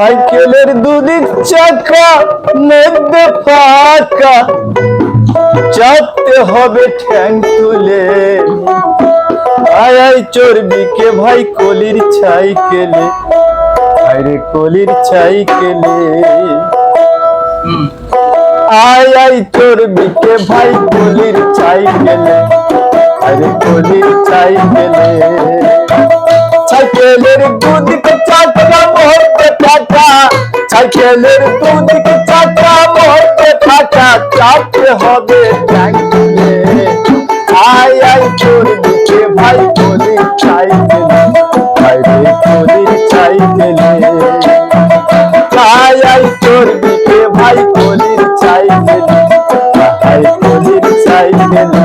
সাইকেলের দুদিক চাকা মধ্যে ফাঁকা, চাপতে হবে ঠ্যাং তুলে। আয় আয় চর্বিকে ভাই কলির সাইকেলে, আরে কলির সাইকেলে। আয় আয় চর্বিকে ভাই কলির সাইকেলে, আরে কলির সাইকেলে। সাইকেলের দুদিকে চাকা মধ্যে ফাঁকা, সাইকেলের দুদিকে চাকা মধ্যে ফাঁকা, চাপতে হবে ঠ্যাং তুলে। আয় আয় চর্বিকে ভাই কলির সাইকেলে, আরে কলির সাইকেলে। আয় আয় চর্বিকে ভাই কলির সাইকেলে, আয় কলির সাইকেলে।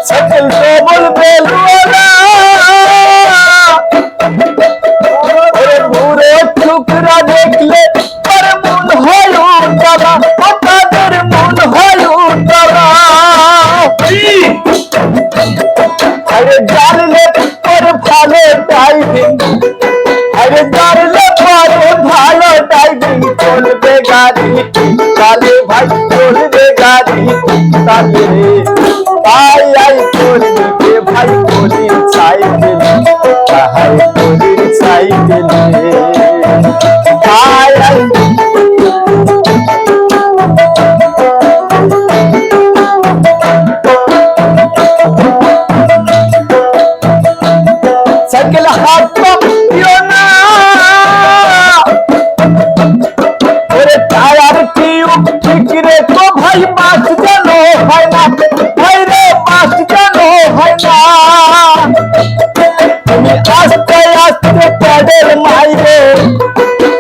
সাইকেল তো বলবে লোলা, ওরে বুড়ো টুকরা দেখলে তার মন হয় উতলা, তাদের মন হয় উতলা। আরে জানলে পরে ভালো টাইমিং, আরে জানলে পরে ভালো টাইমিং, চলবে গাড়ি তালে ভাই, চলবে গাড়ি তালে। আয় আয় চর্বিকে ভাই কলির সাইকেলে, আয় কলির সাইকেলে। আয় আয় সাইকেল হাত দিও না, ওরে টায়ার টিউব ঠিক রেখো ভাই, মাছ যেন হয় না, ভাই রে মাছ যেন হয় না। তুমি আস্তে আস্তে প্যাডেল মাইরো,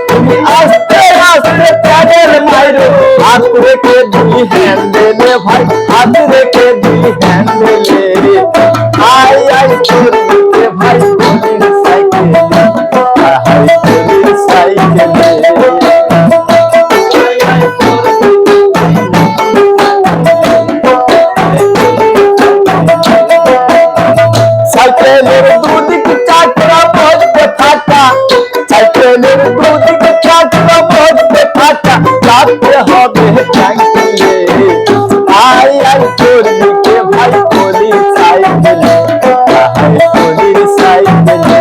তুমি আস্তে আস্তে প্যাডেল মাইরো, হাত রেখে দুই হ্যান্ডেলে ভাই, হাত রেখে দুই হ্যান্ডেলে। আয় আয় চর্বিকে ভাই কলির সাইকেলে, আয় কলির সাইকেলে। সাইকেলের দুদিকে চাকা মধ্যে ফাঁকা, সাইকেলের দুদিকে চাকা মধ্যে ফাঁকা, চাপতে হবে ঠ্যাং তুলে। আয় আয় চর্বিকে ভাই কলির সাইকেলে, আয় কলির সাইকেলে।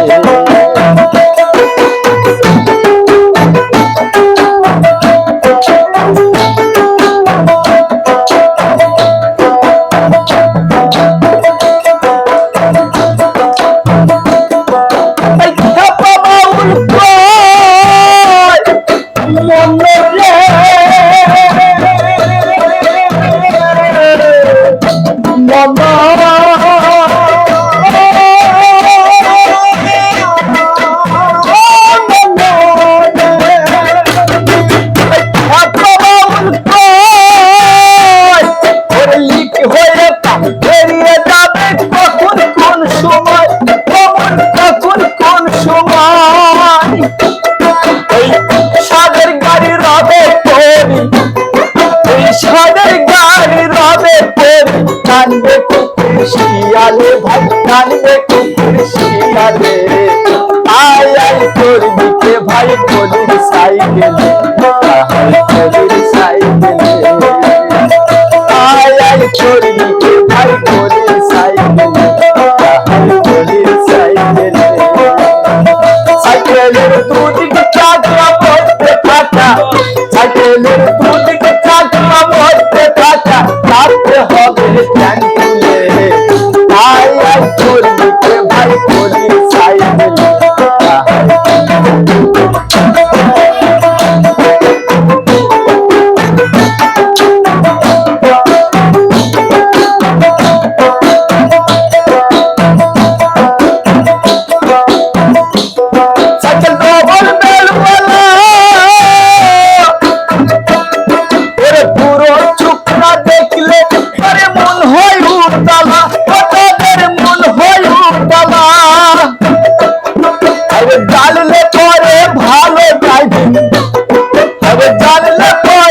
সাদের গাড়ি রবে পরি, সাদের গাড়ি রবে পরি, কানবে কুকুর শিয়ালে ভাই, কানবে কুকুর শিয়ালে। আয় আয় চর্বিকে ভাই কলির সাইকেলে, আয় কলির সাইকেলে। আয় আয় চর্বিকে ভাই কলির সাইকেলে, আয় কলির সাইকেলে। সাইকেলের দুদিকে চাকা মধ্যে ফাঁকা, সাইকেলের দুদিকে চাকা মধ্যে ফাঁকা, চাপতে হবে ঠ্যাং তুলে। আয় আয় চর্বিকে ভাই কলির সাইকেলে,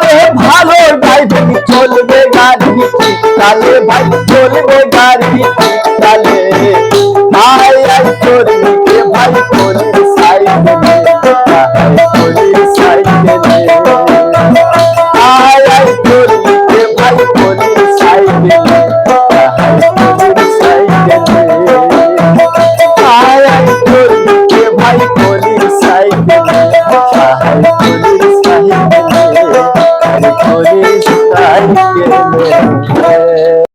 ওরে ভালো ড্রাইভিং চলবে গাড়ি, শীতকালে ভাই চলবে